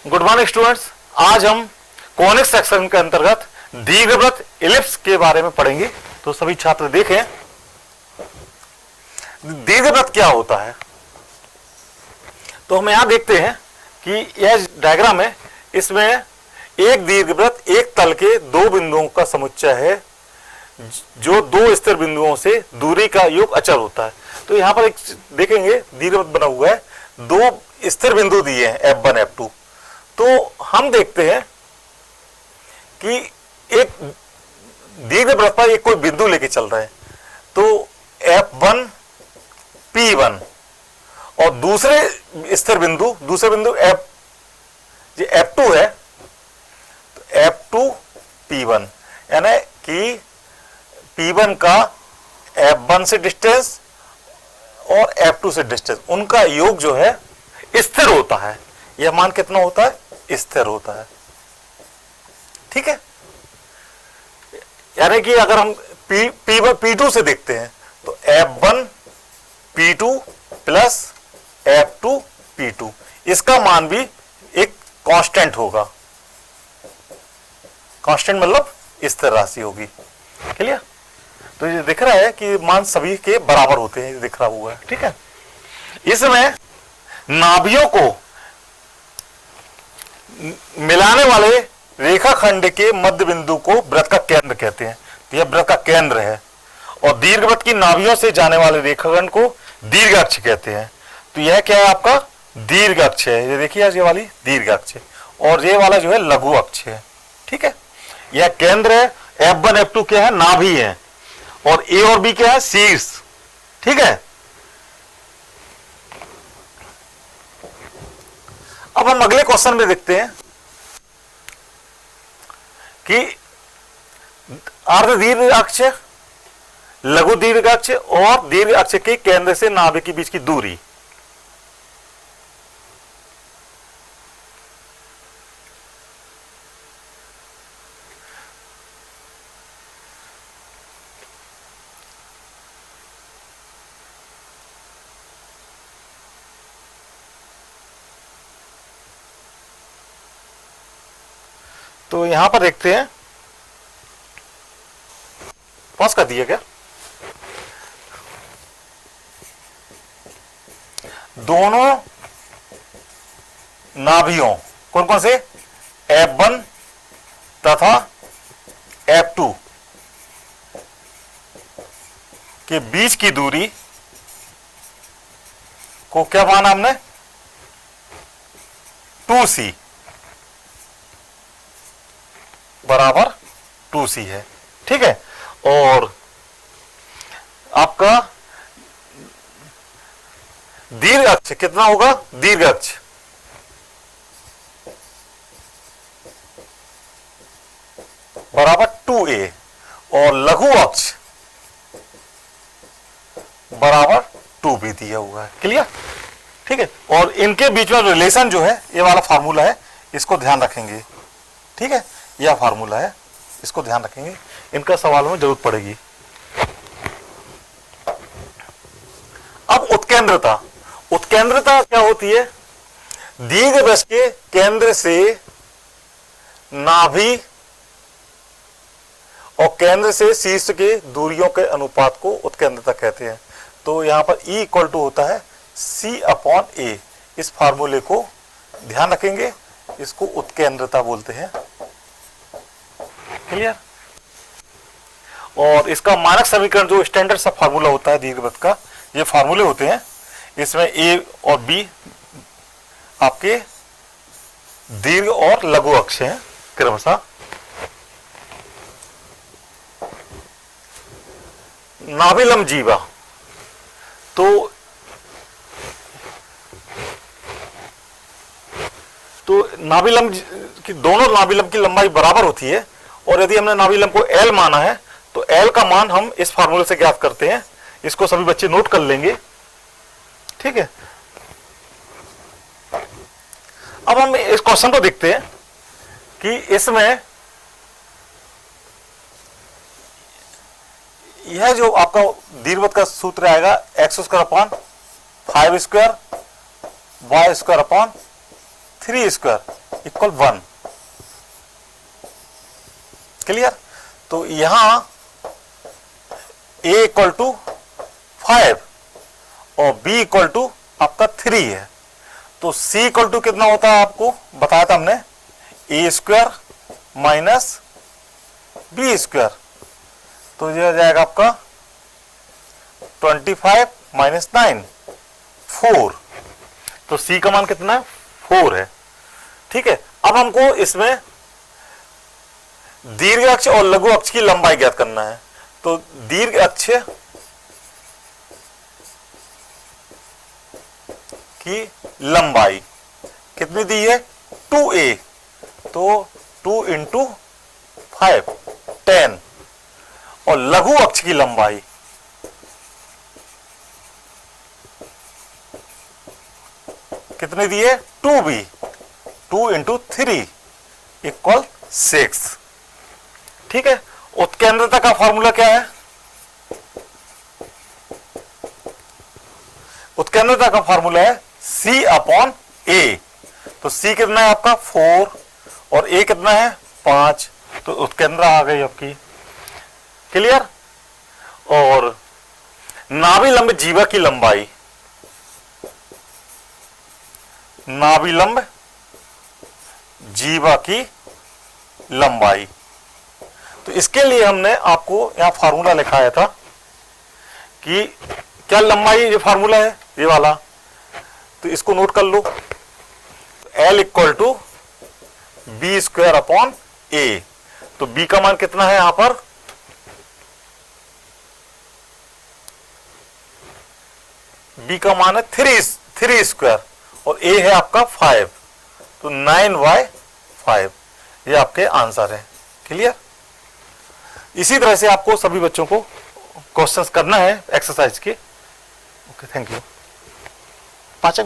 Good morning students. आज हम conic section के अंतर्गत दीर्घवृत्त इलिप्स के बारे में पढ़ेंगे। तो सभी छात्र देखें दीर्घवृत्त क्या होता है। तो हम यहां देखते हैं कि यह डायग्राम है, इसमें एक दीर्घवृत्त एक तल के दो बिंदुओं का समुच्चय है जो दो स्थिर बिंदुओं से दूरी का योग अचर होता है। तो यहां पर एक देखेंगे दीर्घवृत्त बना हुआ है, दो स्थिर बिंदु दिए हैं F1 F2। तो हम देखते हैं कि एक दीर्घवृत्त पर एक कोई बिंदु लेके चल रहे हैं, तो F1 P1 और दूसरे स्थिर बिंदु F2 है, तो F2 P1 यानी कि P1 का F1 से डिस्टेंस और F2 से डिस्टेंस, उनका योग जो है स्थिर होता है। यह मान कितना होता है? स्थिर होता है। ठीक है, यानी कि अगर हम P1 P2 से देखते हैं तो F1 P2 plus F2 P2, इसका मान भी एक कांस्टेंट होगा। कांस्टेंट मतलब स्थिर राशि होगी। क्लियर? तो ये दिख रहा है कि मान सभी के बराबर होते हैं, ये दिख रहा हुआ है। ठीक है, इसमें नाभियों को मिलाने वाले रेखाखंड के मध्य बिंदु को वृत्त का केंद्र कहते हैं। तो यह वृत्त का केंद्र है। और दीर्घवृत्त की नाभियों से जाने वाले रेखाखंड को दीर्घ अक्ष कहते हैं। तो यह क्या है? आपका दीर्घ अक्ष है। ये देखिए, ये वाली दीर्घ अक्ष है और ये वाला जो है लघु अक्ष है। ठीक है, यह केंद्र है। F1 F2 क्या है? नाभि है। और A और B क्या है? शीर्ष। ठीक है, अब हम अगले क्वेश्चन में देखते हैं कि अर्ध दीर्घ अक्ष, लघु दीर्घ अक्ष और दीर्घ अक्ष के केंद्र से नाभि के बीच की दूरी। तो यहां पर देखते हैं, पॉज कर दिया क्या? दोनों नाभियों कौन कौन से? F1 तथा F2 के बीच की दूरी को क्या माना हमने? 2C बराबर 2C है। ठीक है, और आपका दीर्घ अक्ष कितना होगा? दीर्घ अक्ष बराबर 2A और लघु अक्ष बराबर 2B दिया हुआ है। क्लियर? ठीक है, और इनके बीच में रिलेशन जो है, ये वाला फार्मूला है, इसको ध्यान रखेंगे। ठीक है, यह फार्मूला है, इसको ध्यान रखेंगे, इनका सवाल में जरूरत पड़ेगी। अब उत्केंद्रता। उत्केंद्रता क्या होती है? दीर्घवृत्त के केंद्र से नाभि और केंद्र से शीर्ष के दूरियों के अनुपात को उत्केंद्रता कहते हैं। तो यहां पर E इक्वल टू होता है C/A। इस फार्मूले को ध्यान रखेंगे, इसको उत्केंद्रता बोलते हैं। क्लियर? और इसका मानक समीकरण जो स्टैंडर्ड सा फार्मूला होता है दीर्घवृत्त का, ये फार्मूले होते हैं। इसमें A और B आपके दीर्घ और लघु अक्ष हैं क्रमशः। नाभिलंब जीवा, तो नाभिलंब की दोनों नाभिलंब की लंबाई बराबर होती है। और यदि हमने नाभिलंब को L माना है तो L का मान हम इस फार्मूले से ज्ञात करते हैं। इसको सभी बच्चे नोट कर लेंगे। ठीक है, अब हम इस क्वेश्चन को देखते हैं कि इसमें यह जो आपका दीर्घवृत्त का सूत्र आएगा x² 5² y² 3² इक्वल 1। क्लियर? तो यहां a इक्वल टू 5 और b इक्वल टू आपका 3 है। तो c इक्वल टू कितना होता है आपको बताया था हमने, a square minus b square. तो ये हो जाएगा आपका 25 माइनस 9 4। तो c का मान कितना है 4 है। ठीक है, अब हमको इसमें दीर्घ अक्ष और लघु अक्ष की लंबाई ज्ञात करना है। तो दीर्घ अक्ष की लंबाई कितनी दी है 2a, तो 2 इंटू 5 10। और लघु अक्ष की लंबाई कितनी दी है 2b, 2 इंटू 3 इक्वल 6। ठीक है, उत्केंद्रता का फॉर्मूला क्या है? उत्केंद्रता का फॉर्मूला है c अपॉन a। तो c कितना है आपका 4 और a कितना है 5। तो उत्केंद्र आ गई आपकी। क्लियर? और नाभिलंब जीवा की लंबाई, नाभिलंब जीवा की लंबाई, तो इसके लिए हमने आपको यहां फार्मूला लिखाया था कि क्या लंबाई, ये फार्मूला है ये वाला, तो इसको नोट कर लो। L equal to B square upon A. तो b का मान कितना है यहां पर b का मान है 3 स्क्वायर और a है आपका 5, तो 9/5 ये आपके आंसर है। क्लियर? इसी तरह से आपको सभी बच्चों को क्वेश्चंस करना है एक्सरसाइज के। Okay, thank you.